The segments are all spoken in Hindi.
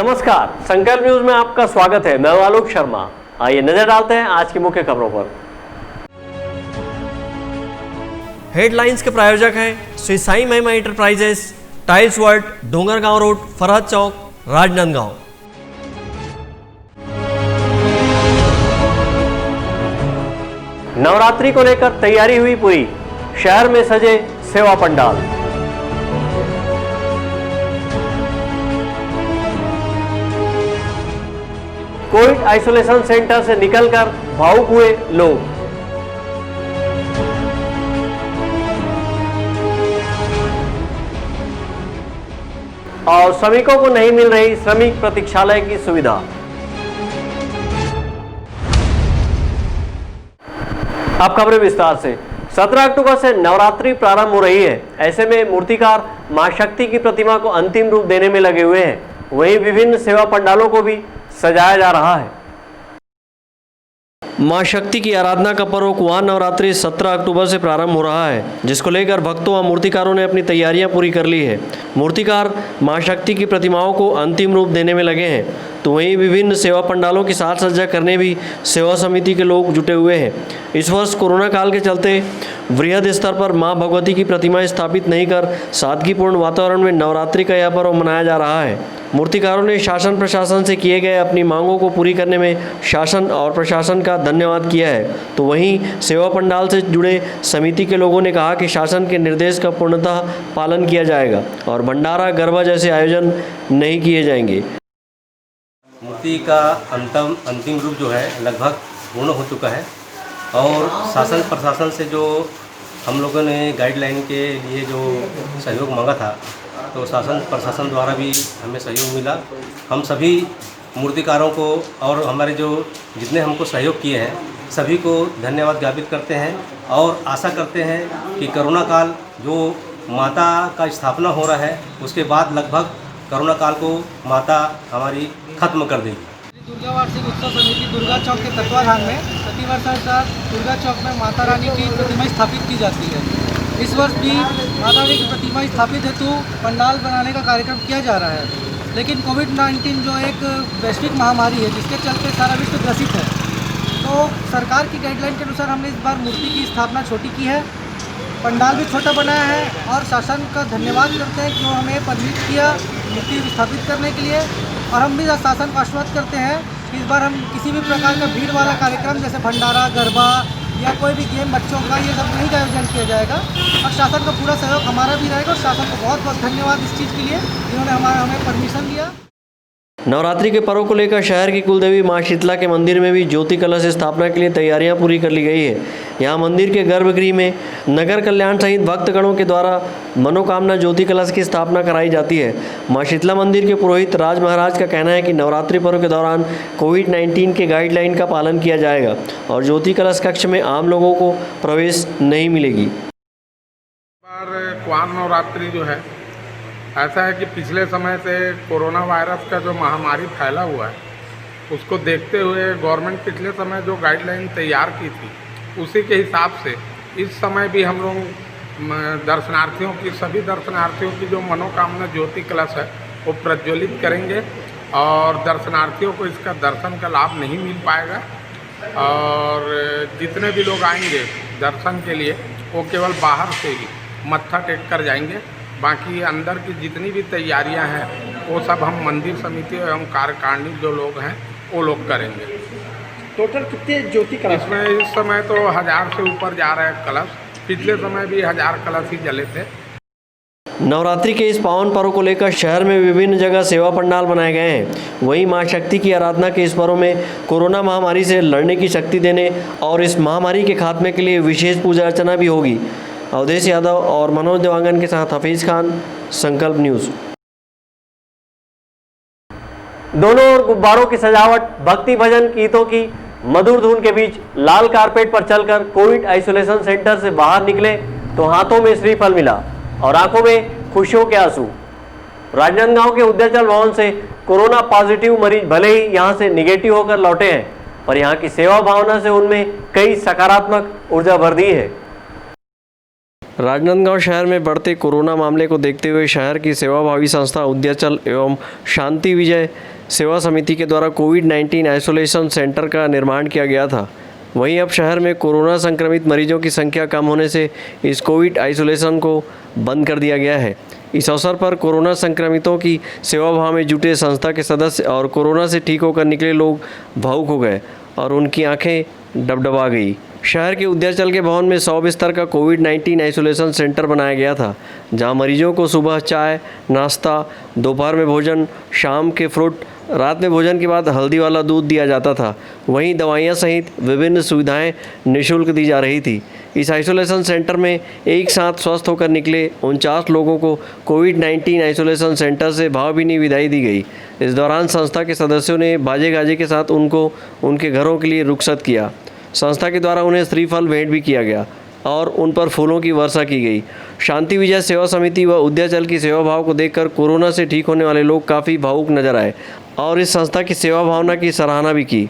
नमस्कार, संकल्प न्यूज में आपका स्वागत है। मैं आलोक शर्मा। आइए नजर डालते हैं आज की मुख्य खबरों पर। हेडलाइंस के प्रायोजक हैं Shri Sai Mahima enterprises, tiles world, Dongargaon road, Farhad Chowk, Rajnandgaon. Navratri को लेकर तैयारी हुई पूरी, शहर में सजे सेवा पंडाल। कोविड आइसोलेशन सेंटर से निकलकर भावुक हुए लोग। और श्रमिकों को नहीं मिल रही श्रमिक प्रतीक्षालय की सुविधा। अब खबरें विस्तार से। 17 अक्टूबर से नवरात्रि प्रारंभ हो रही है। ऐसे में मूर्तिकार मां शक्ति की प्रतिमा को अंतिम रूप देने में लगे हुए हैं। वहीं विभिन्न सेवा पंडालों को भी सजाया जा रहा है। मां शक्ति की आराधना का पर्व कुआं नवरात्रि 17 अक्टूबर से प्रारंभ हो रहा है, जिसको लेकर भक्तों व मूर्तिकारों ने अपनी तैयारियां पूरी कर ली है। मूर्तिकार मां शक्ति की प्रतिमाओं को अंतिम रूप देने में लगे हैं, तो वहीं विभिन्न सेवा पंडालों की साज सज्जा करने भी सेवा समिति के लोग जुटे हुए हैं। इस वर्ष कोरोना काल के चलते वृहद स्तर पर मां भगवती की प्रतिमा स्थापित नहीं कर सादगीपूर्ण वातावरण में नवरात्रि का यह पर्व मनाया जा रहा है। मूर्तिकारों ने शासन प्रशासन से किए गए अपनी मांगों को पूरी करने में शासन और प्रशासन का धन्यवाद किया है। तो वहीं सेवा पंडाल से जुड़े समिति के लोगों ने कहा कि शासन के निर्देश का पूर्णतः पालन किया जाएगा और भंडारा गरबा जैसे आयोजन नहीं किए जाएंगे। मूर्ति का अंतिम रूप जो है लगभग पूर्ण हो चुका है और शासन प्रशासन से जो हम लोगों ने गाइडलाइन के लिए जो सहयोग मांगा था, तो शासन प्रशासन द्वारा भी हमें सहयोग मिला। हम सभी मूर्तिकारों को और हमारे जो जितने हमको सहयोग किए हैं सभी को धन्यवाद ज्ञापित करते हैं और आशा करते हैं कि कोरोना काल जो माता का स्थापना हो रहा है उसके बाद लगभग कोरोना काल को माता हमारी खत्म कर देगी। दुर्गा वार्षिक उत्सव समिति दुर्गा चौक के तत्वाधान में प्रतिवर्षानुसार दुर्गा चौक में माता रानी की प्रतिमा स्थापित की जाती है। इस वर्ष भी माता रानी की प्रतिमा स्थापित हेतु पंडाल बनाने का कार्यक्रम किया जा रहा है, लेकिन कोविड-19 जो एक वैश्विक महामारी है जिसके चलते सारा विश्व ग्रसित है, तो सरकार की गाइडलाइन के अनुसार हमने इस बार मूर्ति की स्थापना छोटी की है, पंडाल भी छोटा बनाया है और शासन का धन्यवाद करते हैं जो हमें परमिट किया मूर्ति स्थापित करने के लिए। और हम भी शासन को आश्वस्त करते हैं कि इस बार हम किसी भी प्रकार का भीड़ वाला कार्यक्रम जैसे भंडारा, गरबा या कोई भी गेम बच्चों का ये सब नहीं आयोजन किया जाएगा और शासन का पूरा सहयोग हमारा भी रहेगा। और शासन को बहुत बहुत धन्यवाद इस चीज़ के लिए जिन्होंने हमें परमिशन दिया। नवरात्रि के पर्व को लेकर शहर की कुलदेवी मां शीतला के मंदिर में भी ज्योति कलश स्थापना के लिए तैयारियां पूरी कर ली गई है। यहां मंदिर के गर्भगृह में नगर कल्याण सहित भक्तगणों के द्वारा मनोकामना ज्योति कलश की स्थापना कराई जाती है। मां शीतला मंदिर के पुरोहित राज महाराज का कहना है कि नवरात्रि पर्व के दौरान कोविड-19 के गाइडलाइन का पालन किया जाएगा और ज्योति कलश कक्ष में आम लोगों को प्रवेश नहीं मिलेगी। कुआं नवरात्रि जो है ऐसा है कि पिछले समय से कोरोना वायरस का जो महामारी फैला हुआ है उसको देखते हुए गवर्नमेंट पिछले समय जो गाइडलाइन तैयार की थी उसी के हिसाब से इस समय भी हम लोग सभी दर्शनार्थियों की जो मनोकामना ज्योति कलश है वो प्रज्वलित करेंगे और दर्शनार्थियों को इसका दर्शन का लाभ नहीं मिल पाएगा। और जितने भी लोग आएंगे दर्शन के लिए वो केवल बाहर से ही मत्था टेक कर जाएंगे। बाकी अंदर की जितनी भी तैयारियां हैं वो सब हम मंदिर समिति एवं कार्यकारिणी जो लोग हैं वो लोग करेंगे। टोटल कितने ज्योति कलश? इसमें इस समय तो 1000 से ऊपर जा रहे हैं कलश। पिछले समय भी 1000 कलश ही जले थे। नवरात्रि के इस पावन पर्व को लेकर शहर में विभिन्न जगह सेवा पंडाल बनाए गए हैं। वहीं मां शक्ति की आराधना के इस पर्व में कोरोना महामारी से लड़ने की शक्ति देने और इस महामारी के खात्मे के लिए विशेष पूजा अर्चना भी होगी। अवधेश यादव और मनोज देवांगन के साथ हफीज खान, संकल्प न्यूज। दोनों ओर गुब्बारों की सजावट, भक्ति भजन गीतों की मधुर धुन के बीच लाल कारपेट पर चलकर कोविड आइसोलेशन सेंटर से बाहर निकले तो हाथों में श्रीफल मिला और आंखों में खुशियों के आंसू। राजनांदगांव के उद्याचल भवन से कोरोना पॉजिटिव मरीज भले ही यहां से निगेटिव होकर लौटे हैं, पर यहां की सेवा भावना से उनमें कई सकारात्मक ऊर्जा भर दी है। राजनांदगांव शहर में बढ़ते कोरोना मामले को देखते हुए शहर की सेवाभावी संस्था उद्याचल एवं शांति विजय सेवा समिति के द्वारा कोविड-19 आइसोलेशन सेंटर का निर्माण किया गया था। वहीं अब शहर में कोरोना संक्रमित मरीजों की संख्या कम होने से इस कोविड आइसोलेशन को बंद कर दिया गया है। इस अवसर पर कोरोना संक्रमितों की सेवा भाव में जुटे संस्था के सदस्य और कोरोना से ठीक होकर निकले लोग भावुक हो गए और उनकी आंखें डबडबा गई। शहर के उद्याचल के भवन में 100 बिस्तर का कोविड-19 आइसोलेशन सेंटर बनाया गया था, जहां मरीजों को सुबह चाय, नाश्ता, दोपहर में भोजन, शाम के फ्रूट, रात में भोजन के बाद हल्दी वाला दूध दिया जाता था। वहीं दवाइयां सहित विभिन्न सुविधाएं निःशुल्क दी जा रही थी। इस आइसोलेशन सेंटर में एक साथ स्वस्थ होकर निकले 49 लोगों को कोविड-19 आइसोलेशन सेंटर से भावभीनी विदाई दी गई। इस दौरान संस्था के सदस्यों ने बाजे गाजे के साथ उनको उनके घरों के लिए रुखसत किया। संस्था के द्वारा उन्हें श्रीफल भेंट भी किया गया और उन पर फूलों की वर्षा की गई। शांति विजय सेवा समिति व उद्याचल की सेवा भाव को देखकर कोरोना से ठीक होने वाले लोग काफ़ी भावुक नजर आए और इस संस्था की सेवा भावना की सराहना भी की।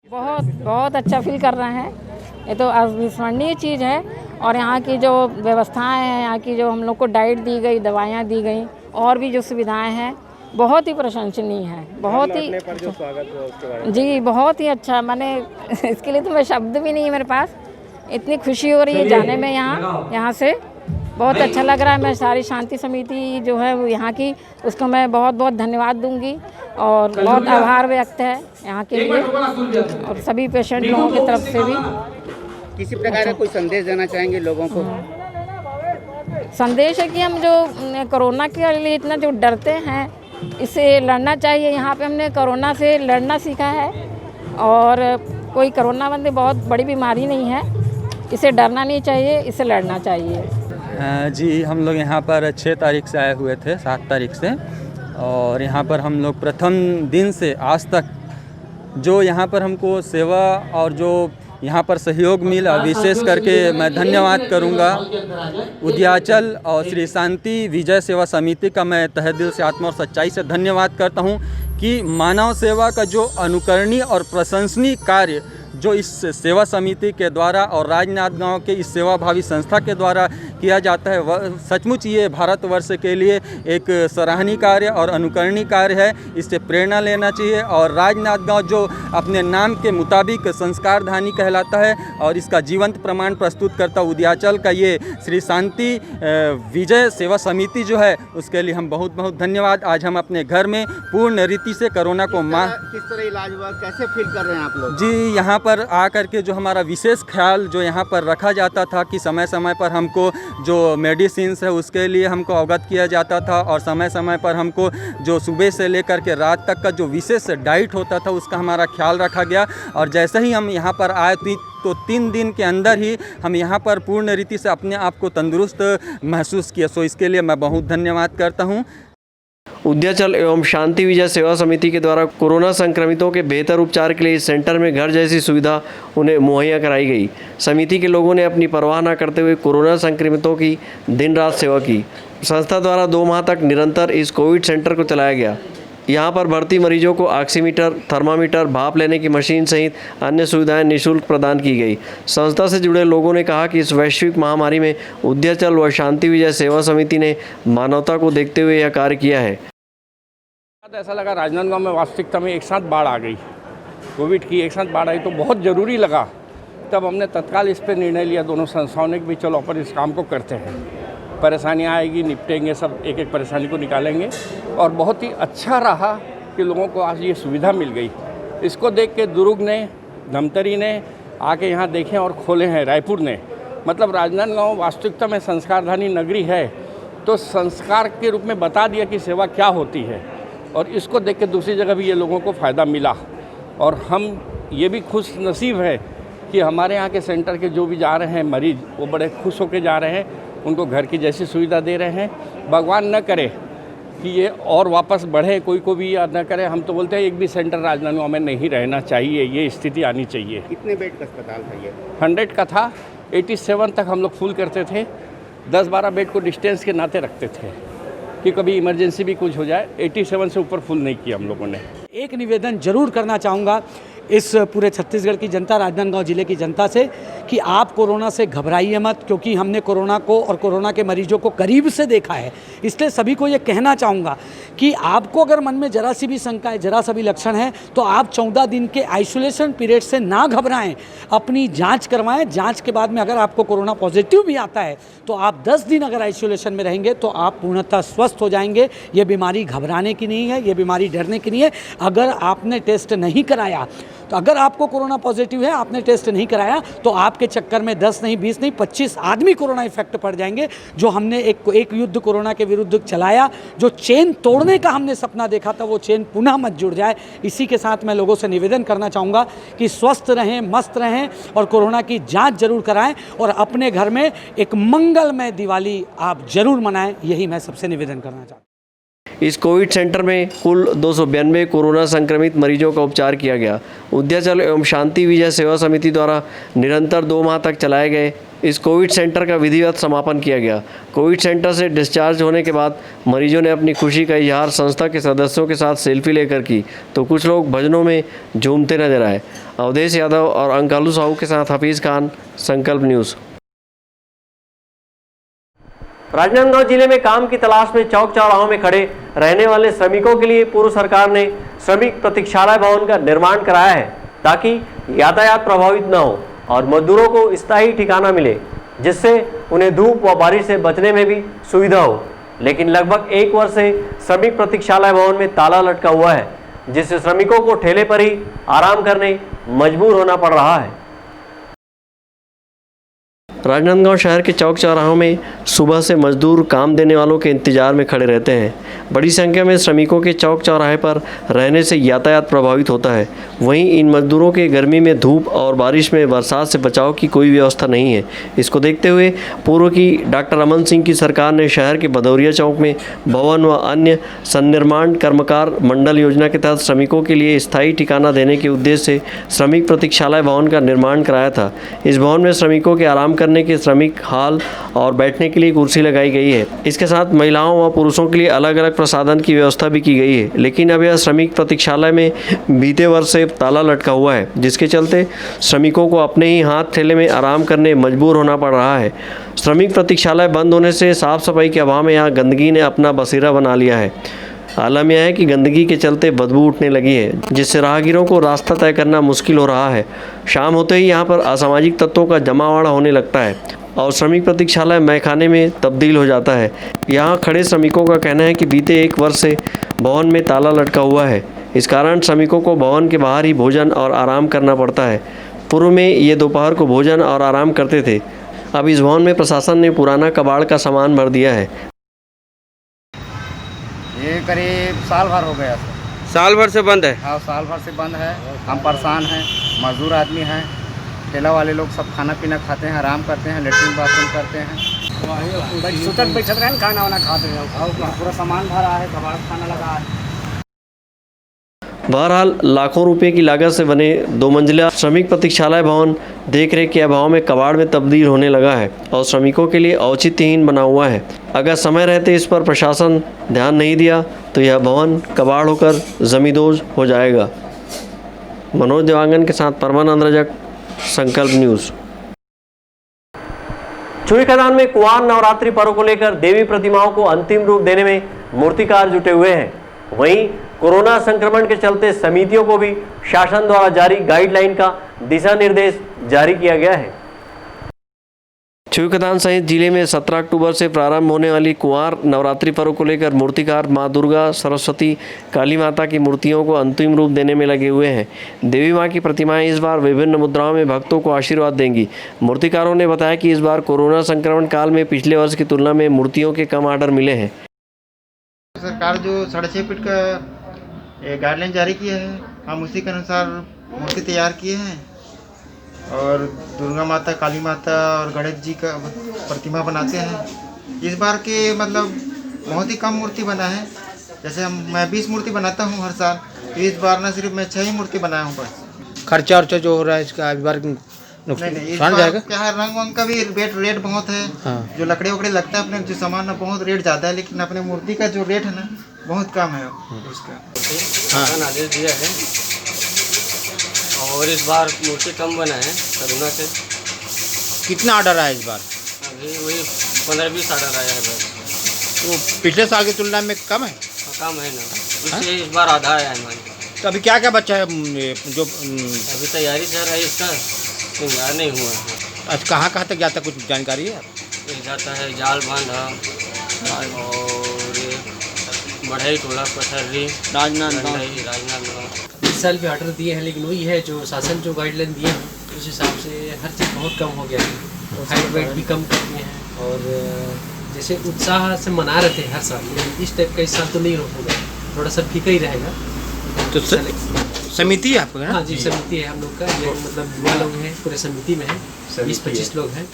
बहुत अच्छा फील कर रहे हैं। ये तो अविस्मरणीय चीज़ है और यहाँ की जो व्यवस्थाएं हैं, यहाँ की जो हम लोग को डाइट दी गई, दवाइयाँ दी गई और भी जो सुविधाएं हैं, बहुत ही प्रशंसनीय है। बहुत ही स्वागत हुआ उसके बारे में। जी, बहुत ही अच्छा। मैंने इसके लिए तो मैं शब्द भी नहीं है मेरे पास। इतनी खुशी हो रही है जाने में यहाँ से। बहुत अच्छा लग रहा है। मैं सारी शांति समिति जो है वो यहाँ की, उसको मैं बहुत बहुत धन्यवाद दूंगी और बहुत आभार व्यक्त है यहाँ के लिए और सभी पेशेंट लोगों की तरफ से भी। किसी प्रकार का कोई संदेश देना चाहेंगे लोगों को? संदेश है कि हम जो कोरोना के लिए इतना जो डरते हैं, इससे लड़ना चाहिए। यहाँ पे हमने कोरोना से लड़ना सीखा है और कोई कोरोना बंदे बहुत बड़ी बीमारी नहीं है। इसे डरना नहीं चाहिए, इसे लड़ना चाहिए। जी, हम लोग यहाँ पर 6 तारीख से आए हुए थे, 7 तारीख से, और यहाँ पर हम लोग प्रथम दिन से आज तक जो यहाँ पर हमको सेवा और जो यहाँ पर सहयोग मिला, विशेष करके मैं धन्यवाद करूँगा उद्याचल और श्री शांति विजय सेवा समिति का। मैं तहे दिल से, आत्मा और सच्चाई से धन्यवाद करता हूँ कि मानव सेवा का जो अनुकरणीय और प्रशंसनीय कार्य जो इस सेवा समिति के द्वारा और राजनांदगांव के इस सेवाभावी संस्था के द्वारा किया जाता है, वह सचमुच ये भारतवर्ष के लिए एक सराहनीय कार्य और अनुकरणीय कार्य है। इससे प्रेरणा लेना चाहिए और राजनांदगांव जो अपने नाम के मुताबिक संस्कारधानी कहलाता है और इसका जीवंत प्रमाण प्रस्तुत करता उद्याचल का ये श्री शांति विजय सेवा समिति जो है, उसके लिए हम बहुत बहुत धन्यवाद। आज हम अपने घर में पूर्ण रीति से कोरोना को किस तरह इलाज हुआ, कैसे फील कर रहे हैं आप लोग? जी, यहाँ पर आकर के जो हमारा विशेष ख्याल जो यहाँ पर रखा जाता था कि समय समय पर हमको जो मेडिसिन्स है उसके लिए हमको अवगत किया जाता था और समय समय पर हमको जो सुबह से लेकर के रात तक का जो विशेष डाइट होता था उसका हमारा ख्याल रखा गया। और जैसे ही हम यहाँ पर आए तो 3 दिन के अंदर ही हम यहाँ पर पूर्ण रीति से अपने आप को तंदुरुस्त महसूस किया। सो इसके लिए मैं बहुत धन्यवाद करता हूँ। उद्याचल एवं शांति विजय सेवा समिति के द्वारा कोरोना संक्रमितों के बेहतर उपचार के लिए इस सेंटर में घर जैसी सुविधा उन्हें मुहैया कराई गई। समिति के लोगों ने अपनी परवाह न करते हुए कोरोना संक्रमितों की दिन रात सेवा की। संस्था द्वारा 2 माह तक निरंतर इस कोविड सेंटर को चलाया गया। यहाँ पर भर्ती मरीजों को ऑक्सीमीटर, थर्मामीटर, भाप लेने की मशीन सहित अन्य सुविधाएं निःशुल्क प्रदान की गई। संस्था से जुड़े लोगों ने कहा कि इस वैश्विक महामारी में उद्याचल व शांति विजय सेवा समिति ने मानवता को देखते हुए यह कार्य किया है। ऐसा लगा राजनांदगांव में वास्तविकता में एक साथ बाढ़ आ गई, कोविड की एक साथ बाढ़ आई तो बहुत ज़रूरी लगा। तब हमने तत्काल इस पर निर्णय लिया दोनों संस्थाओं ने कि भी चलो अपन इस काम को करते हैं। परेशानियाँ आएगी, निपटेंगे, सब एक एक परेशानी को निकालेंगे। और बहुत ही अच्छा रहा कि लोगों को आज ये सुविधा मिल गई। इसको देख के दुर्ग ने, धमतरी ने आके यहाँ देखें और खोले हैं। रायपुर ने, मतलब राजनांदगांव वास्तविकता में संस्कारधानी नगरी है, तो संस्कार के रूप में बता दिया कि सेवा क्या होती है। और इसको देख के दूसरी जगह भी ये लोगों को फ़ायदा मिला और हम ये भी खुश नसीब है कि हमारे यहाँ के सेंटर के जो भी जा रहे हैं मरीज़, वो बड़े खुश होकर जा रहे हैं। उनको घर की जैसी सुविधा दे रहे हैं। भगवान न करे कि ये और वापस बढ़े, कोई को भी याद न करे। हम तो बोलते हैं एक भी सेंटर राजनांदगांव में नहीं रहना चाहिए, ये स्थिति आनी चाहिए। कितने बेड का अस्पताल था ये? 100 का था। 87 तक हम लोग फुल करते थे। 10-12 बेड को डिस्टेंस के नाते रखते थे कि कभी इमरजेंसी भी कुछ हो जाए। 87 से ऊपर फुल नहीं किया हम लोगों ने। एक निवेदन जरूर करना चाहूँगा, इस पूरे छत्तीसगढ़ की जनता, राजनांदगांव ज़िले की जनता से कि आप कोरोना से घबराइए मत, क्योंकि हमने कोरोना को और कोरोना के मरीजों को करीब से देखा है। इसलिए सभी को ये कहना चाहूँगा कि आपको अगर मन में जरा सी भी शंका है, जरा सा भी लक्षण है, तो आप 14 दिन के आइसोलेशन पीरियड से ना घबराएं, अपनी जांच करवाएं। जांच के बाद में अगर आपको कोरोना पॉजिटिव भी आता है तो आप 10 दिन अगर आइसोलेशन में रहेंगे तो आप पूर्णतः स्वस्थ हो जाएंगे। ये बीमारी घबराने की नहीं है, ये बीमारी डरने की नहीं है। अगर आपने टेस्ट नहीं कराया, तो अगर आपको कोरोना पॉजिटिव है, आपने टेस्ट नहीं कराया, तो आपके चक्कर में 10 नहीं, 20 नहीं, 25 आदमी कोरोना इफेक्ट पड़ जाएंगे। जो हमने एक युद्ध कोरोना के विरुद्ध चलाया, जो चेन तोड़ने का हमने सपना देखा था, वो चेन पुनः मत जुड़ जाए। इसी के साथ मैं लोगों से निवेदन करना चाहूँगा कि स्वस्थ रहें, मस्त रहें और कोरोना की जांच जरूर कराएं और अपने घर में एक मंगलमय दिवाली आप जरूर मनाएं। यही मैं सबसे निवेदन करना चाहता हूँ। इस कोविड सेंटर में कुल 292 कोरोना संक्रमित मरीजों का उपचार किया गया। उद्याचल एवं शांति विजय सेवा समिति द्वारा निरंतर 2 माह तक चलाए गए इस कोविड सेंटर का विधिवत समापन किया गया। कोविड सेंटर से डिस्चार्ज होने के बाद मरीजों ने अपनी खुशी का इजहार संस्था के सदस्यों के साथ सेल्फी लेकर की, तो कुछ लोग भजनों में झूमते नजर आए। अवधेश यादव और अंकालू साहू के साथ हफीज़ खान, संकल्प न्यूज़। राजनांदगांव जिले में काम की तलाश में चौक चौराहों में खड़े रहने वाले श्रमिकों के लिए पूर्व सरकार ने श्रमिक प्रतीक्षालय भवन का निर्माण कराया है, ताकि यातायात प्रभावित न हो और मजदूरों को स्थायी ठिकाना मिले, जिससे उन्हें धूप व बारिश से बचने में भी सुविधा हो। लेकिन लगभग 1 वर्ष से श्रमिक प्रतीक्षालय भवन में ताला लटका हुआ है, जिससे श्रमिकों को ठेले पर ही आराम करने मजबूर होना पड़ रहा है। राजनांदगांव शहर के चौक चौराहों में सुबह से मजदूर काम देने वालों के इंतजार में खड़े रहते हैं। बड़ी संख्या में श्रमिकों के चौक चौराहे पर रहने से यातायात प्रभावित होता है। वहीं इन मजदूरों के गर्मी में, धूप और बारिश में बरसात से बचाव की कोई व्यवस्था नहीं है। इसको देखते हुए पूर्व की डॉक्टर रमन सिंह की सरकार ने शहर के भदौरिया चौक में भवन व अन्य सन्निर्माण कर्मकार मंडल योजना के तहत श्रमिकों के लिए स्थायी ठिकाना देने के उद्देश्य से श्रमिक प्रतीक्षालय भवन का निर्माण कराया था। इस भवन में श्रमिकों के आराम करने के श्रमिक हाल और बैठने के लिए कुर्सी लगाई गई है। इसके साथ महिलाओं व पुरुषों के लिए अलग अलग प्रसाधन की व्यवस्था भी की गई है। लेकिन अब यह श्रमिक प्रतीक्षालय में बीते वर्ष से ताला लटका हुआ है, जिसके चलते श्रमिकों को अपने ही हाथ ठेले में आराम करने मजबूर होना पड़ रहा है। श्रमिक प्रतीक्षालय बंद होने से साफ सफाई के अभाव में यहाँ गंदगी ने अपना बसेरा बना लिया है। आलम यह है कि गंदगी के चलते बदबू उठने लगी है, जिससे राहगीरों को रास्ता तय करना मुश्किल हो रहा है। शाम होते ही यहाँ पर असामाजिक तत्वों का जमावड़ा होने लगता है और श्रमिक प्रतीक्षालय मैखाने में तब्दील हो जाता है। यहाँ खड़े श्रमिकों का कहना है कि बीते 1 वर्ष से भवन में ताला लटका हुआ है। इस कारण श्रमिकों को भवन के बाहर ही भोजन और आराम करना पड़ता है। पूर्व में ये दोपहर को भोजन और आराम करते थे। अब इस भवन में प्रशासन ने पुराना कबाड़ का सामान भर दिया है। ये करीब साल भर हो गया। साल भर से बंद है? हाँ, साल भर से बंद है। हम परेशान हैं, मजदूर आदमी हैं, ठेला वाले लोग सब खाना पीना खाते हैं, आराम करते हैं, लेटरिन बाथरूम करते हैं, सुतक बैठत रहे, खाना वाना खाते हैं, पूरा सामान भरा है, कबाड़ खाना लगा है। बहरहाल लाखों रुपए की लागत से बने 2 मंजिला श्रमिक प्रतीक्षालय भवन देखरेख के अभाव में कबाड़ में तब्दील होने लगा है और श्रमिकों के लिए औचित्यहीन बना हुआ है। अगर समय रहते इस पर प्रशासन ध्यान नहीं दिया तो यह भवन कबाड़ होकर जमींदोज हो जाएगा। मनोज देवांगन के साथ परमानंद रजक, संकल्प न्यूज़। चूड़ी खदान में कुआर नवरात्रि पर्व को लेकर देवी प्रतिमाओं को अंतिम रूप देने में मूर्तिकार जुटे हुए हैं। वहीं कोरोना संक्रमण के चलते समितियों को भी शासन द्वारा जारी गाइडलाइन का दिशा निर्देश जारी किया गया है। चूड़ीखदान सहित जिले में 17 अक्टूबर से प्रारंभ होने वाली कुंवार नवरात्रि पर्व को लेकर मूर्तिकार मां दुर्गा, सरस्वती, काली माता की मूर्तियों को अंतिम रूप देने में लगे हुए हैं। देवी मां की प्रतिमाएं इस बार विभिन्न मुद्राओं में भक्तों को आशीर्वाद देंगी। मूर्तिकारों ने बताया कि इस बार कोरोना संक्रमण काल में पिछले वर्ष की तुलना में मूर्तियों के कम ऑर्डर मिले हैं। सरकार जो 6.5 फीट का गाइडलाइन जारी किया है, हम उसी के अनुसार मूर्ति तैयार किए हैं और दुर्गा माता, काली माता और गणेश जी का प्रतिमा बनाते हैं। इस बार के मतलब बहुत ही कम मूर्ति बना है। जैसे मैं 20 मूर्ति बनाता हूँ हर साल, तो इस बार ना सिर्फ मैं 6 ही मूर्ति बनाया हूँ बस। खर्चा वर्चा जो हो रहा है इसका इस बार नुकसान जाएगा क्या है, रंग वंग का भी रेट बहुत है। हाँ। जो लकड़ी वकड़ी लगता है अपने जो सामान ना बहुत रेट ज़्यादा है, लेकिन अपने मूर्ति का जो रेट है ना बहुत कम है उसका। हाँ, आदेश दिया है और इस बार मूर्ति कम बना है कोरोना से। कितना ऑर्डर आया इस बार? अभी वही 15-20 ऑर्डर आया है बस। तो पिछले साल की तुलना में कम है? कम है ना, इसलिए इस बार आधा आया है हमारे। तो अभी क्या क्या बच्चा है जो अभी तैयारी चल रही है इसका, तैयार नहीं हुआ है। आज कहाँ कहाँ तक जाता, कुछ जानकारी है? ये जाता है जाल बांधा और बढ़ई टोला पथर्री राजनांदगांव। इस साल भी ऑर्डर दिए हैं, लेकिन वही है जो शासन जो गाइडलाइन दिए हैं उस हिसाब से हर चीज़ बहुत कम हो गया है और हाइट वेट भी कम कर दिए हैं। और जैसे उत्साह से मना रहे थे हर साल, लेकिन इस टाइप का इस साल तो नहीं होगा, थोड़ा सा फीका ही रहेगा। तो समिति है आपको? हाँ जी, समिति है हम लोग का, ये मतलब युवा लोग हैं, पूरे समिति में है 20-25 लोग हैं।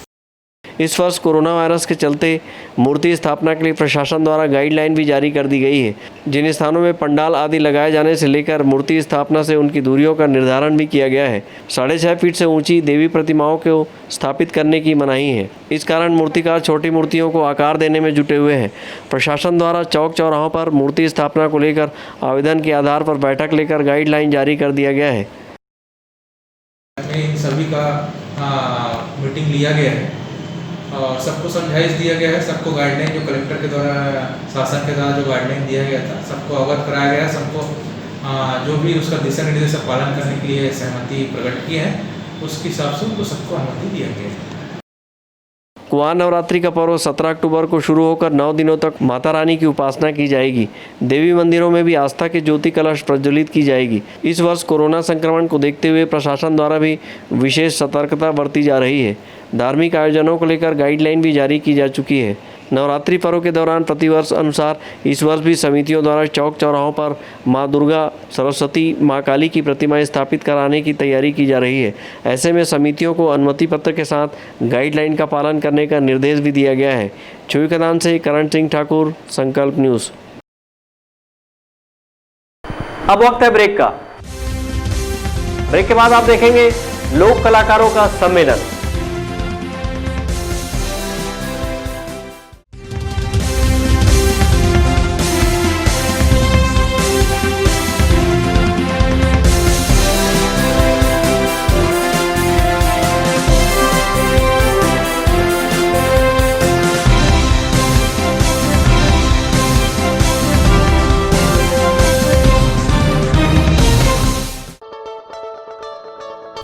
इस वर्ष कोरोना वायरस के चलते मूर्ति स्थापना के लिए प्रशासन द्वारा गाइडलाइन भी जारी कर दी गई है। जिन स्थानों में पंडाल आदि लगाए जाने से लेकर मूर्ति स्थापना से उनकी दूरियों का निर्धारण भी किया गया है। 6.5 फीट से ऊंची देवी प्रतिमाओं को स्थापित करने की मनाही है। इस कारण मूर्तिकार छोटी मूर्तियों को आकार देने में जुटे हुए हैं। प्रशासन द्वारा चौक चौराहों पर मूर्ति स्थापना को लेकर आवेदन के आधार पर बैठक लेकर गाइडलाइन जारी कर दिया गया है। इन सभी का मीटिंग लिया गया है और सबको समझाइश दिया गया है। सबको गाइडलाइन जो कलेक्टर के द्वारा, शासन के द्वारा जो गाइडलाइन दिया गया था, सबको अवगत कराया गया है। सबको जो भी उसका दिशा निर्देश का पालन करने के लिए सहमति प्रकट की है, उसके हिसाब से उनको सबको अनुमति दिया गया है। कुआं नवरात्रि का पर्व 17 अक्टूबर को शुरू होकर 9 दिनों तक माता रानी की उपासना की जाएगी। देवी मंदिरों में भी आस्था के ज्योति कलश प्रज्वलित की जाएगी। इस वर्ष कोरोना संक्रमण को देखते हुए प्रशासन द्वारा भी विशेष सतर्कता बरती जा रही है। धार्मिक आयोजनों को लेकर गाइडलाइन भी जारी की जा चुकी है। नवरात्रि पर्व के दौरान प्रतिवर्ष अनुसार इस वर्ष भी समितियों द्वारा चौक चौराहों पर माँ दुर्गा, सरस्वती, माँ काली की प्रतिमाएं स्थापित कराने की तैयारी की जा रही है। ऐसे में समितियों को अनुमति पत्र के साथ गाइडलाइन का पालन करने का निर्देश भी दिया गया है। छुईकदान से करण सिंह ठाकुर, संकल्प न्यूज़। अब वक्त है ब्रेक का। ब्रेक के बाद आप देखेंगे लोक कलाकारों का सम्मेलन।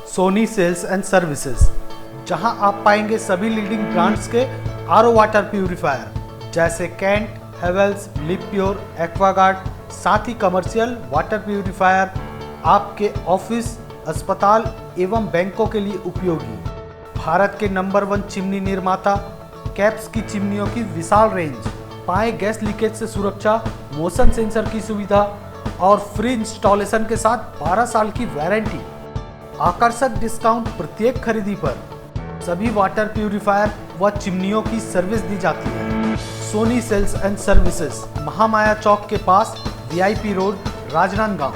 सोनी सेल्स एंड सर्विसेज, जहां आप पाएंगे सभी लीडिंग ब्रांड्स के आरओ वाटर प्यूरिफायर जैसे Kent, Havells, Livpure, Aquaguard, साथ ही कमर्शियल वाटर प्यूरिफायर आपके ऑफिस, अस्पताल एवं बैंकों के लिए उपयोगी। भारत के नंबर 1 चिमनी निर्माता कैप्स की चिमनियों की विशाल रेंज, पाए गैस लीकेज से सुरक्षा, मोशन सेंसर की सुविधा और फ्री इंस्टॉलेशन के साथ 12 साल की वारंटी। आकर्षक डिस्काउंट प्रत्येक खरीदी पर। सभी वाटर प्यूरिफायर व चिमनियों की सर्विस दी जाती है। Sony sales and services, Mahamaya Chowk के पास, वीआईपी रोड, राजनांदगांव।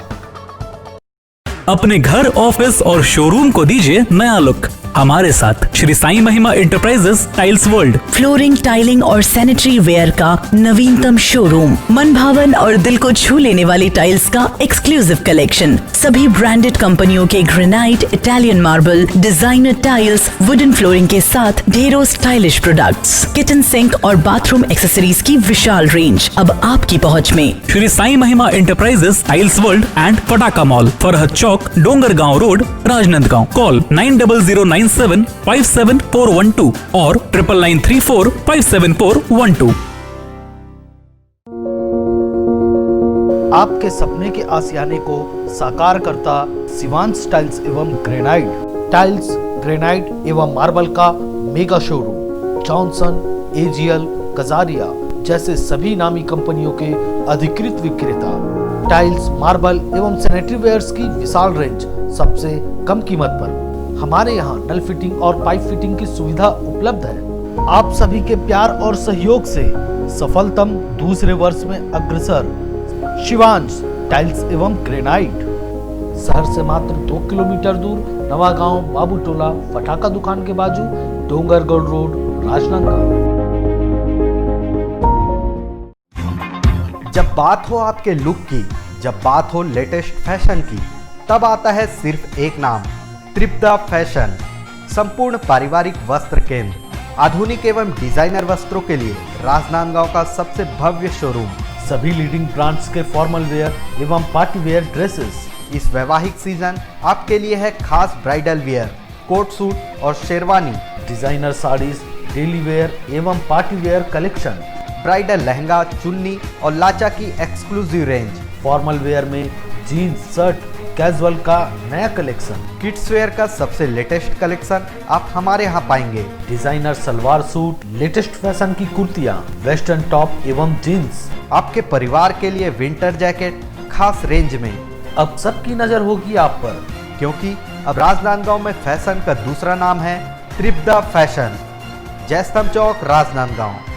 अपने घर, ऑफिस और शोरूम को दीजिए नया लुक हमारे साथ Shri Sai Mahima enterprises tiles world. Flooring, tiling और सैनिटरी वेयर का नवीनतम शोरूम, मन भावन और दिल को छू लेने वाली टाइल्स का एक्सक्लूसिव कलेक्शन, सभी ब्रांडेड कंपनियों के granite, Italian marble, designer tiles, wooden flooring के साथ ढेरों स्टाइलिश प्रोडक्ट्स, किचन सिंक और बाथरूम एक्सेसरीज की विशाल रेंज अब आपकी पहुंच में। Shri Sai Mahima enterprises tiles world and Pataka mall, Farhad Chowk, Dongargaon road, Rajnandgaon. Call 9009757412 और 9994574412। आपके सपने के आशियाने को साकार करता शिवांश टाइल्स एवं ग्रेनाइट, टाइल्स, ग्रेनाइट एवं मार्बल का mega showroom. Johnson, AGL, Kajaria जैसे सभी नामी कंपनियों के अधिकृत विक्रेता। टाइल्स, मार्बल एवं सैनिटरी वेयर्स की विशाल रेंज सबसे कम कीमत पर। हमारे यहाँ नल फिटिंग और पाइप फिटिंग की सुविधा उपलब्ध है। आप सभी के प्यार और सहयोग से सफलतम दूसरे वर्ष में अग्रसर शिवांश टाइल्स एवं ग्रेनाइट। शहर से मात्र 2 किलोमीटर दूर, नवागांव, बाबूटोला, पटाखा दुकान के बाजू, डोंगरगढ़ रोड, राजनांदगांव। जब बात हो आपके लुक की, जब बात हो लेटेस्ट फैशन की, तब आता है सिर्फ एक नाम, त्रिपदा फैशन। संपूर्ण पारिवारिक वस्त्र केंद्र, आधुनिक एवं डिजाइनर वस्त्रों के लिए राजनांदगांव का सबसे भव्य शोरूम। सभी लीडिंग ब्रांड्स के फॉर्मल वेयर एवं पार्टी वेयर ड्रेसेस। इस वैवाहिक सीजन आपके लिए है खास ब्राइडल वेयर, कोट सूट और sherwani, designer sarees, daily wear एवं party wear collection, bridal lehenga, चुन्नी और लाचा की एक्सक्लूसिव रेंज, फॉर्मल वेयर में जीन्स, शर्ट, कैजुअल का नया कलेक्शन, किड्स वेयर का सबसे लेटेस्ट कलेक्शन आप हमारे यहाँ पाएंगे। Designer salwar suit, latest fashion की कुर्तियाँ, वेस्टर्न टॉप एवं जीन्स, आपके परिवार के लिए विंटर जैकेट खास रेंज में। अब सबकी नजर होगी आप पर, क्योंकि अब राजनांदगांव में फैशन का दूसरा नाम है त्रिपदा फैशन। जयस्तंभ चौक, राजनांदगांव।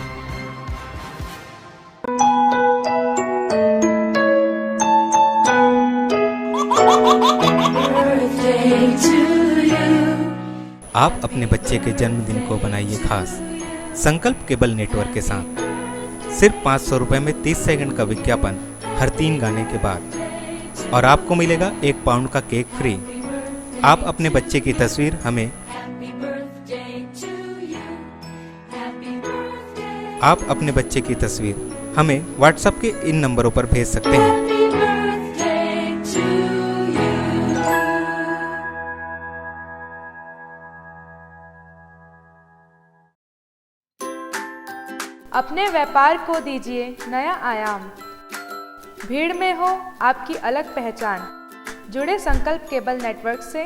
आप अपने बच्चे के जन्मदिन को बनाइए खास संकल्प केबल नेटवर्क के साथ। सिर्फ 500 रुपये में 30 सेकंड का विज्ञापन हर 3 गाने के बाद, और आपको मिलेगा 1 पाउंड का केक फ्री। आप अपने बच्चे की तस्वीर हमें व्हाट्सएप के इन नंबरों पर भेज सकते हैं। अपने व्यापार को दीजिए नया आयाम। भीड़ में हो आपकी अलग पहचान। जुड़े संकल्प केबल नेटवर्क से,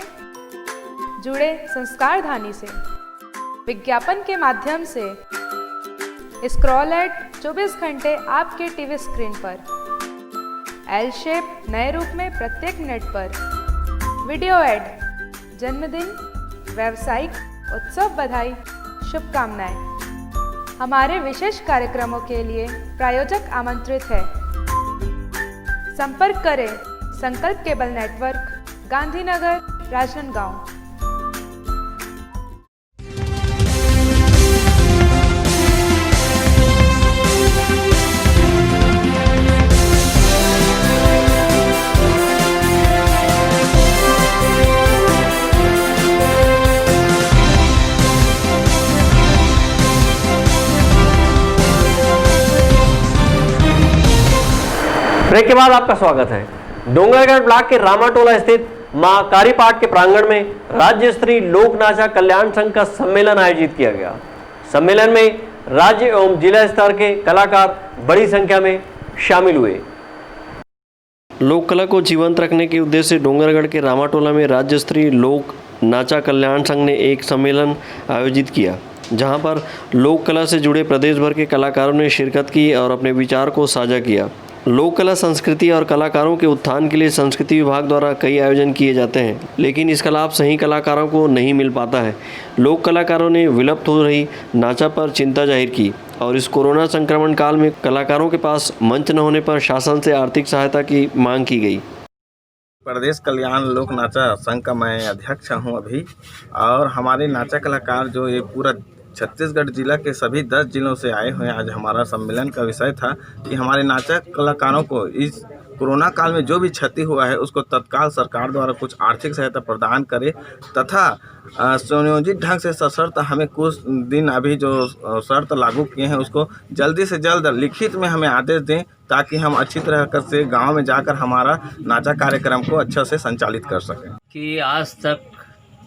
जुड़े संस्कार धानी से। विज्ञापन के माध्यम से स्क्रॉल एड 24 घंटे आपके टीवी स्क्रीन पर। एल शेप नए रूप में प्रत्येक मिनट पर। वीडियो एड, जन्मदिन, व्यावसायिक उत्सव बधाई, शुभकामनाएं। हमारे विशेष कार्यक्रमों के लिए प्रायोजक आमंत्रित है। संपर्क करें Sankalp cable network, Gandhinagar, Rajnandgaon. Break के बाद आपका स्वागत है। डोंगरगढ़ ब्लॉक के रामाटोला स्थित मां कारीपाट के प्रांगण में राज्य स्तरीय लोक नाचा कल्याण संघ का सम्मेलन आयोजित किया गया। सम्मेलन में राज्य एवं जिला स्तर के कलाकार बड़ी संख्या में शामिल हुए। लोक कला को जीवंत रखने के उद्देश्य से डोंगरगढ़ के रामाटोला में राज्य स्तरीय लोक नाचा कल्याण संघ ने एक सम्मेलन आयोजित किया, जहां पर लोक कला से जुड़े प्रदेश भर के कलाकारों ने शिरकत की और अपने विचार को साझा किया। लोक कला संस्कृति और कलाकारों के उत्थान के लिए संस्कृति विभाग द्वारा कई आयोजन किए जाते हैं, लेकिन इसका लाभ सही कलाकारों को नहीं मिल पाता है। लोक कलाकारों ने विलुप्त हो रही नाचा पर चिंता जाहिर की और इस कोरोना संक्रमण काल में कलाकारों के पास मंच न होने पर शासन से आर्थिक सहायता की मांग की गई। प्रदेश कल्याण लोक नाचा संघ का मैं अध्यक्ष हूं अभी, और हमारे नाचा कलाकार जो ये पूरा छत्तीसगढ़ जिला के सभी 10 जिलों से आए हुए हैं। आज हमारा सम्मेलन का विषय था कि हमारे नाचा कलाकारों को इस कोरोना काल में जो भी क्षति हुआ है उसको तत्काल सरकार द्वारा कुछ आर्थिक सहायता प्रदान करे, तथा सुनियोजित ढंग से सशर्त हमें कुछ दिन अभी जो शर्त लागू किए हैं उसको जल्दी से जल्द लिखित में हमें आदेश दें, ताकि हम अच्छी तरह से गांव में जाकर हमारा नाचा कार्यक्रम को अच्छा से संचालित कर सकें। कि आज तक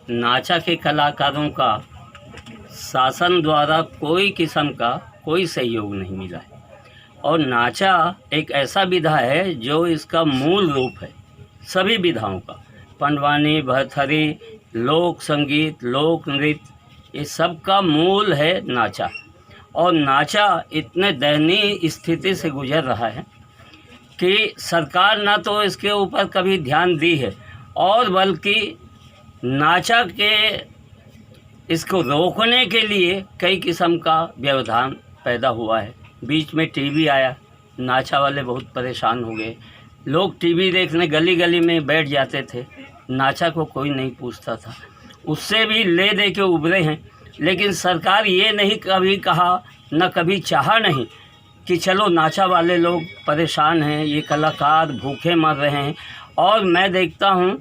नाचा के कलाकारों का शासन द्वारा कोई किस्म का कोई सहयोग नहीं मिला है, और नाचा एक ऐसा विधा है जो इसका मूल रूप है सभी विधाओं का। पंडवानी, भरथरी, लोक संगीत, लोक नृत्य, ये सब का मूल है नाचा। और नाचा इतने दयनीय स्थिति से गुजर रहा है कि सरकार ना तो इसके ऊपर कभी ध्यान दी है, और बल्कि नाचा के इसको रोकने के लिए कई किस्म का व्यवधान पैदा हुआ है। बीच में टीवी आया, नाचा वाले बहुत परेशान हो गए। लोग टीवी देखने गली गली में बैठ जाते थे, नाचा को कोई नहीं पूछता था। उससे भी ले दे के उभरे हैं, लेकिन सरकार ये नहीं कभी कहा, न कभी चाहा नहीं कि चलो नाचा वाले लोग परेशान हैं, ये कलाकार भूखे मर रहे हैं और मैं देखता हूँ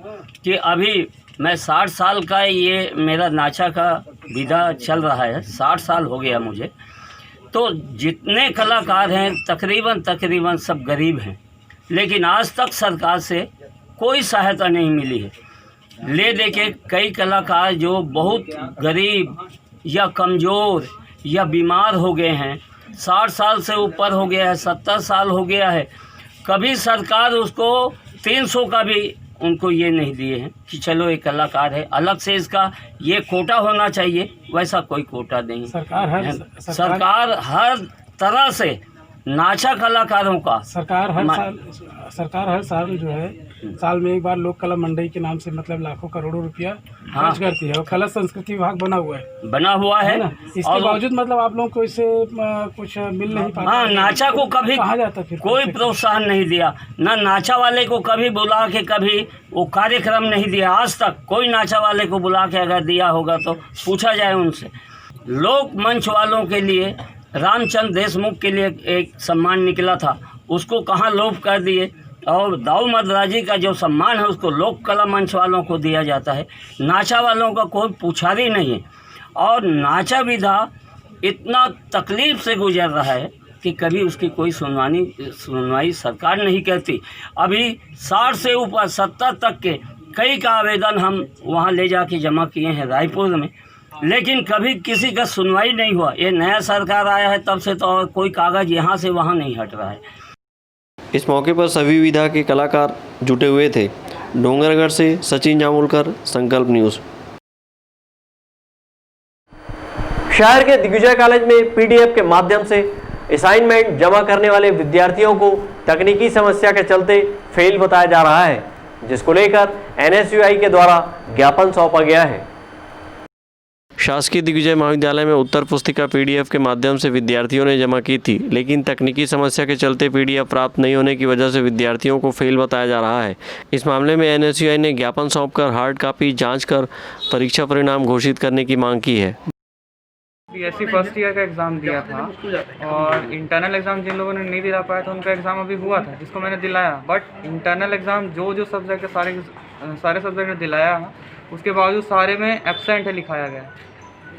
कि अभी मैं 60 साल का ये मेरा नाचा का विधा चल रहा है, 60 साल हो गया मुझे। तो जितने कलाकार हैं तकरीबन सब गरीब हैं, लेकिन आज तक सरकार से कोई सहायता नहीं मिली है। ले दे के कई कलाकार जो बहुत गरीब या कमज़ोर या बीमार हो गए हैं, 60 साल से ऊपर हो गया है, 70 साल हो गया है, कभी सरकार उसको 300 का भी उनको ये नहीं दिए हैं कि चलो एक कलाकार है, अलग से इसका ये कोटा होना चाहिए, वैसा कोई कोटा नहीं। सरकार हर तरह से नाचा कलाकारों का सरकार हर साल जो है साल में एक बार लोक कला मंडई के नाम से मतलब लाखों करोड़ों रुपया खर्च करती है और कला संस्कृति विभाग बना हुआ है ना। इसके बावजूद मतलब आप लोगों को इससे कुछ मिल नहीं पाता। हाँ, नाचा को कभी कहा जाता फिर कोई प्रोत्साहन नहीं दिया, ना नाचा वाले को कभी बुला के कभी वो कार्यक्रम नहीं दिया। आज तक कोई नाचा वाले को बुला के अगर दिया होगा तो पूछा जाए उनसे। लोक मंच वालों के लिए रामचंद्र देशमुख के लिए एक सम्मान निकला था, उसको कहाँ लोप कर दिए। और दाऊ मदराजी का जो सम्मान है उसको लोक कला मंच वालों को दिया जाता है, नाचा वालों का कोई पुछारी नहीं है। और नाचा विधा इतना तकलीफ़ से गुजर रहा है कि कभी उसकी कोई सुनवाई सरकार नहीं करती। अभी 60 से ऊपर 70 तक के कई का आवेदन हम वहाँ ले जाके जमा किए हैं रायपुर में, लेकिन कभी किसी का सुनवाई नहीं हुआ। ये नया सरकार आया है तब से तो और कोई कागज़ यहाँ से वहाँ नहीं हट रहा है। इस मौके पर सभी विधा के कलाकार जुटे हुए थे। डोंगरगढ़ से सचिन जामुलकर, संकल्प न्यूज़। शहर के दिग्विजय कॉलेज में पीडीएफ के माध्यम से असाइनमेंट जमा करने वाले विद्यार्थियों को तकनीकी समस्या के चलते फेल बताया जा रहा है, जिसको लेकर एनएसयूआई के द्वारा ज्ञापन सौंपा गया है। शासकीय दिग्विजय महाविद्यालय में उत्तर पुस्तिका पीडीएफ के माध्यम से विद्यार्थियों ने जमा की थी, लेकिन तकनीकी समस्या के चलते पीडीएफ प्राप्त नहीं होने की वजह से विद्यार्थियों को फेल बताया जा रहा है। इस मामले में एनएसयूआई ने ज्ञापन सौंपकर हार्ड कॉपी जांच कर परीक्षा परिणाम घोषित करने की मांग की है। बीएससी फर्स्ट ईयर का एग्ज़ाम दिया था और इंटरनल एग्ज़ाम जिन लोगों ने नहीं दिला पाया था उनका एग्ज़ाम अभी हुआ था, जिसको मैंने दिलाया। बट इंटरनल एग्ज़ाम जो सब्जेक्ट है सारे सब्जेक्ट में दिलाया है, उसके बावजूद सारे में एब्सेंट है लिखाया गया।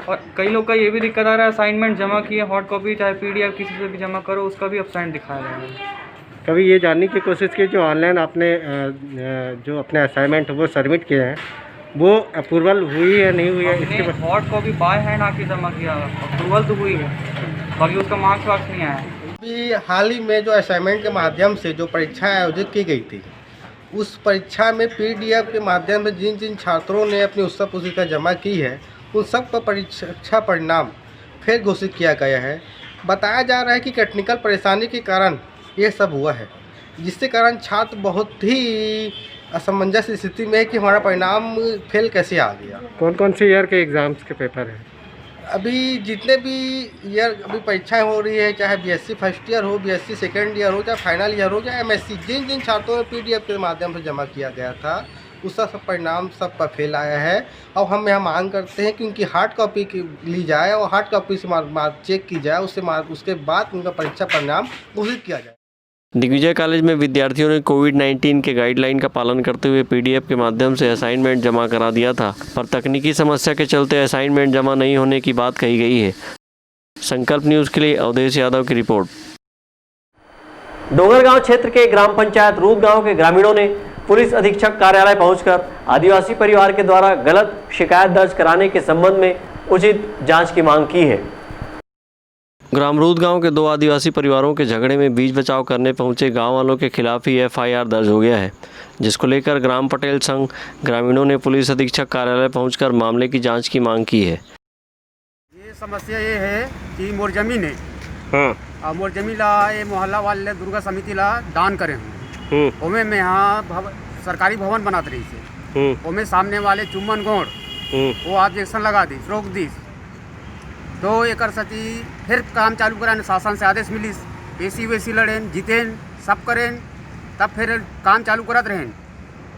और कई लोग का ये भी दिक्कत आ रहा है, असाइनमेंट जमा किए हार्ड कॉपी चाहे पीडीएफ किसी से भी जमा करो, उसका भी एब्सेंट दिखाया गया है। कभी ये जानने की कोशिश की जो ऑनलाइन आपने जो अपने असाइनमेंट वो सबमिट किए हैं वो अप्रूवल हुई है नहीं हुई है? इसके बाद हार्ड कॉपी बाय हैंड आके जमा किया, अप्रूवल तो हुई है, बाकी उसका मार्क्स वार्क्स नहीं आया है। अभी हाल ही में जो असाइनमेंट के माध्यम से जो परीक्षाएं आयोजित की गई थी, उस परीक्षा में पीडीएफ के माध्यम से जिन जिन छात्रों ने अपनी उत्तर पुस्तिका जमा की है उन सब का परीक्षा परिणाम फिर घोषित किया गया है। बताया जा रहा है कि टेक्निकल परेशानी के कारण ये सब हुआ है, जिसके कारण छात्र बहुत ही असमंजस स्थिति में है कि हमारा परिणाम फेल कैसे आ गया। कौन कौन से ईयर के एग्ज़ाम्स के पेपर हैं? अभी जितने भी ईयर अभी परीक्षाएं हो रही है, चाहे बीएससी फर्स्ट ईयर हो, बीएससी सेकेंड ईयर हो, चाहे फाइनल ईयर हो, चाहे एमएससी, जिन जिन छात्रों ने पीडीएफ के माध्यम से जमा किया गया था उसका सब परिणाम सब पर फेल आया है। और हम यहाँ मांग करते हैं कि उनकी हार्ड कॉपी ली जाए और हार्ड कॉपी से मार्क चेक की जाए, उसके बाद उनका परीक्षा परिणाम घोषित किया जाए। दिग्विजय कॉलेज में विद्यार्थियों ने कोविड-19 के गाइडलाइन का पालन करते हुए पीडीएफ के माध्यम से असाइनमेंट जमा करा दिया था, पर तकनीकी समस्या के चलते असाइनमेंट जमा नहीं होने की बात कही गई है। संकल्प न्यूज़ के लिए अवधेश यादव की रिपोर्ट। डोंगरगांव क्षेत्र के ग्राम पंचायत रूद गांव के ग्रामीणों ने पुलिस अधीक्षक कार्यालय पहुंचकर आदिवासी परिवार के द्वारा गलत शिकायत दर्ज कराने के संबंध में उचित जांच की मांग की है। ग्रामरूद गांव के दो आदिवासी परिवारों के झगड़े में बीच बचाव करने पहुंचे गांव वालों के खिलाफ ही एफआईआर दर्ज हो गया है, जिसको लेकर ग्राम पटेल संघ ग्रामीणों ने पुलिस अधीक्षक कार्यालय पहुंचकर मामले की जांच की मांग की है। ये समस्या ये है कि मोर जमीन है और मोर जमीन ला ये मोहल्ला वाले दुर्गा समिति ला दान करे हूँ। ओमे में यहाँ सरकारी भवन बनात रही से, ओमे सामने वाले चुम्बन गोड़ वो ऑब्जेक्शन लगा दी, रोक दी। तो एक सती फिर काम चालू कराने शासन से आदेश मिली, एसी वेसी लड़ेन जीतेन सब करें, तब फिर काम चालू करत रहें।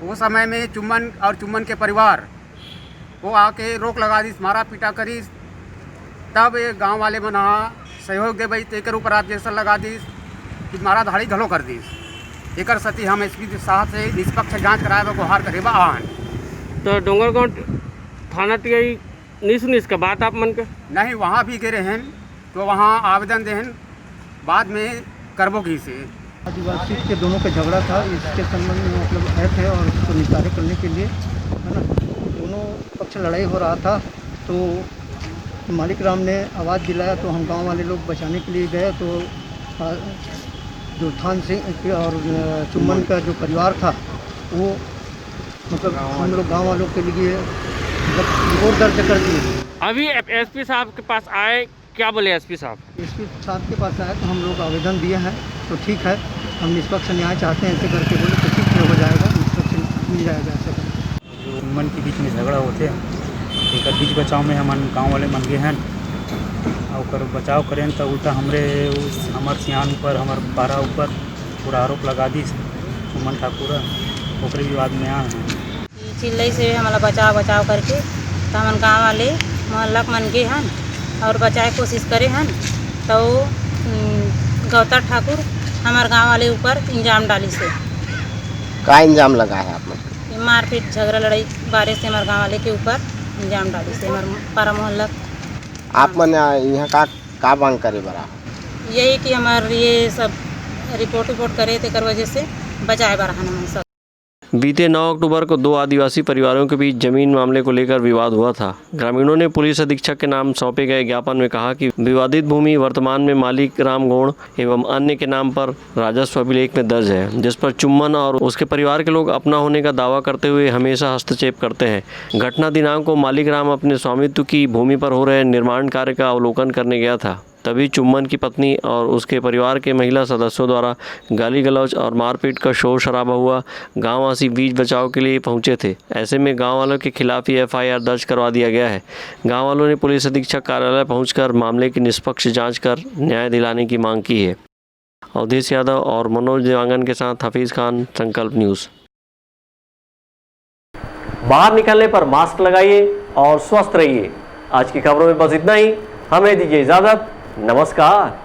वो समय में चुम्बन और चुम्बन के परिवार वो आके रोक लगा दी, मारा पीटा करी। तब ये गांव वाले मना सहयोग दे भाई, तेकर ऊपर ऑब्जेक्शन लगा दी, मारा धाड़ी घलो कर दी। एक सती हम एसपी साहब से निष्पक्ष जांच कराए गुहार करेबा आन। तो डोंगरगांव थाना टी नहीं सुनी इसका बात आप मन के? नहीं, वहाँ भी गिरे हैं तो वहाँ आवेदन दें बाद में करबो की से। आदिवासी के दोनों का झगड़ा था, इसके संबंध में मतलब आए थे और इसको निस्तारे करने के लिए, है ना, दोनों पक्ष लड़ाई हो रहा था। तो मालिक राम ने आवाज़ दिलाया तो हम गांव वाले लोग बचाने के लिए गए। तो जो थान सिंह और चुम्मन का जो परिवार था वो मतलब हम लोग गांव वालों के लिए रिपोर्ट दर्ज कर दिए। अभी एसपी साहब के पास आए, क्या बोले एसपी साहब? एसपी साहब के पास आए तो हम लोग आवेदन दिए हैं, तो ठीक है, हम निष्पक्ष न्याय चाहते हैं, ऐसे करके बोले तो ठीक हो जाएगा, निष्पक्ष मिल जाएगा ऐसे करके। जो मन के बीच में झगड़ा होते एक बीच बचाव में हमारे गाँव वाले मन गए हैं और बचाव करें तो उल्टा हमारे सियान ऊपर हमारे पारा ऊपर पूरा आरोप लगा दी सुमन ठाकुर ओकरे विवाद में आए हैं। चिल्लई से हमारा बचाव करके तो हमारे गाँव वाले मोहल्ला मन गए हैं और बचाए कोशिश करे हैं तो गौता ठाकुर हमारे गांव वाले ऊपर इंजाम डाली से। का इंजाम लगा है आप लोग? मारपीट झगड़ा लड़ाई बारे से हमारे गांव वाले के ऊपर इंजाम डाली से हमारे पारा मोहल्ला। आप मन यहाँ का मांग करे बरा? यही कि हमारे ये सब रिपोर्ट करे थे कर वजह से बचाए बरा हम सब। बीते 9 अक्टूबर को 2 आदिवासी परिवारों के बीच जमीन मामले को लेकर विवाद हुआ था। ग्रामीणों ने पुलिस अधीक्षक के नाम सौंपे गए ज्ञापन में कहा कि विवादित भूमि वर्तमान में मालिक राम गौड़ एवं अन्य के नाम पर राजस्व अभिलेख में दर्ज है, जिस पर चुम्मन और उसके परिवार के लोग अपना होने का दावा करते हुए हमेशा हस्तक्षेप करते हैं। घटना दिनांक को मालिक राम अपने स्वामित्व की भूमि पर हो रहे निर्माण कार्य का अवलोकन करने गया था, तभी चुम्मन की पत्नी और उसके परिवार के महिला सदस्यों द्वारा गाली गलौज और मारपीट का शोर शराबा हुआ। गांववासी बीच बचाव के लिए पहुंचे थे। ऐसे में गांव वालों के खिलाफ ही FIR दर्ज करवा दिया गया है। गांव वालों ने पुलिस अधीक्षक कार्यालय पहुंचकर मामले की निष्पक्ष जांच कर न्याय दिलाने की मांग की है। अवधेश यादव और मनोज देवांगन के साथ हफीज़ खान, संकल्प न्यूज़। बाहर निकलने पर मास्क लगाइए और स्वस्थ रहिए। आज की खबरों में बस इतना ही। हमें दीजिए इजाज़त। नमस्कार।